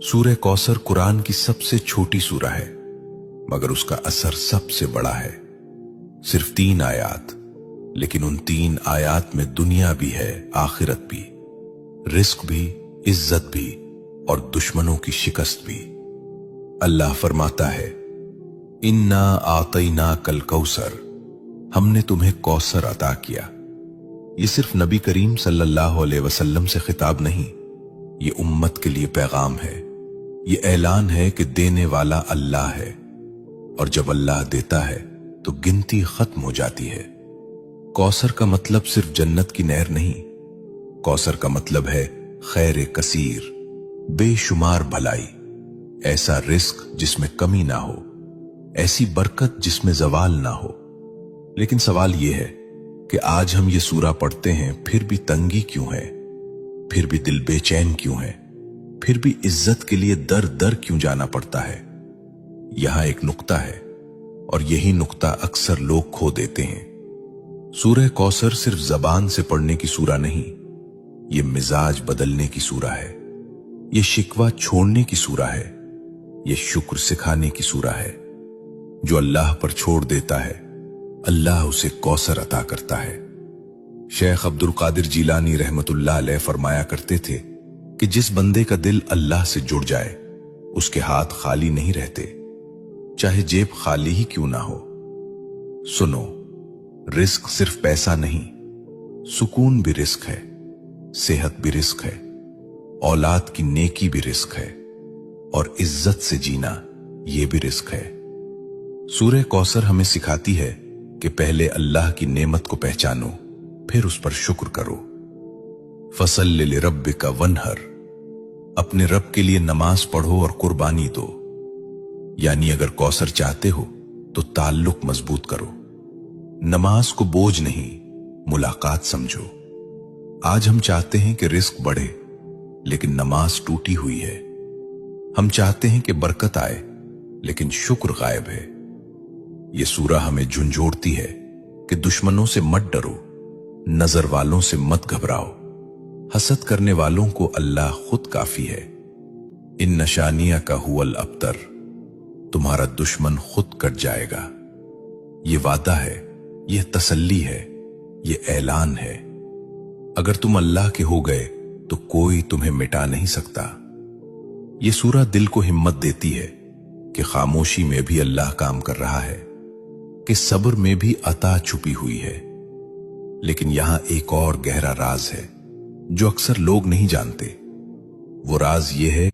सूरह कौसर कुरान की सबसे छोटी सूरा है, मगर उसका असर सबसे बड़ा है। सिर्फ 3 आयात, लेकिन उन 3 आयात में दुनिया भी है, आखिरत भी, रिस्क भी, इज्जत भी और दुश्मनों की शिकस्त भी। अल्लाह फरमाता है, इन्ना आतैना कल कौसर, हमने तुम्हें कौसर अता किया। ये सिर्फ नबी करीम सल्लल्लाहु अलैहि वसल्लम से खिताब नहीं, ये उम्मत के लिए पैगाम है। ये ऐलान है कि देने वाला अल्लाह है, और जब अल्लाह देता है तो गिनती खत्म हो जाती है। कौसर का मतलब सिर्फ जन्नत की नहर नहीं, कौसर का मतलब है खैर कसीर, बेशुमार भलाई, ऐसा रिस्क जिसमें कमी ना हो, ऐसी बरकत जिसमें जवाल ना हो। लेकिन सवाल यह है कि आज हम ये सूरा पढ़ते हैं, फिर भी तंगी क्यों है, फिर भी दिल बेचैन क्यों है, फिर भी इज्जत के लिए दर दर क्यों जाना पड़ता है। यहां एक नुक्ता है, और यही नुक्ता अक्सर लोग खो देते हैं। सूरह कौसर सिर्फ जबान से पढ़ने की सूरा नहीं, ये मिजाज बदलने की सूरा है, ये शिकवा छोड़ने की सूरा है, ये शुक्र सिखाने की सूरा है। जो अल्लाह पर छोड़ देता है, अल्लाह उसे कौसर अता करता है। शेख अब्दुल कादिर जीलानी रहमतुल्लाह अलैह फरमाया करते थे कि जिस बंदे का दिल अल्लाह से जुड़ जाए, उसके हाथ खाली नहीं रहते, चाहे जेब खाली ही क्यों ना हो। सुनो, रिस्क सिर्फ पैसा नहीं, सुकून भी रिस्क है, सेहत भी रिस्क है, औलाद की नेकी भी रिस्क है, और इज्जत से जीना यह भी रिस्क है। सूरह कौसर हमें सिखाती है कि पहले अल्लाह की नेमत को पहचानो, फिर उस पर शुक्र करो। फसल्लि लिरब्बिका वन्हर, अपने रब के लिए नमाज पढ़ो और कुर्बानी दो। यानी अगर कौसर चाहते हो तो ताल्लुक मजबूत करो, नमाज को बोझ नहीं, मुलाकात समझो। आज हम चाहते हैं कि रिस्क बढ़े, लेकिन नमाज टूटी हुई है। हम चाहते हैं कि बरकत आए, लेकिन शुक्र गायब है। यह सूरा हमें झुंझोड़ती है कि दुश्मनों से मत डरो, नजर वालों से मत घबराओ, हसद करने वालों को अल्लाह खुद काफी है। इन नशानिया का हुवल अबतर, तुम्हारा दुश्मन खुद कट जाएगा। ये वादा है, यह तसल्ली है, यह ऐलान है। अगर तुम अल्लाह के हो गए तो कोई तुम्हें मिटा नहीं सकता। यह सूरा दिल को हिम्मत देती है कि खामोशी में भी अल्लाह काम कर रहा है, कि सब्र में भी अता छुपी हुई है। लेकिन यहां एक और गहरा राज है जो अक्सर लोग नहीं जानते। वो राज ये है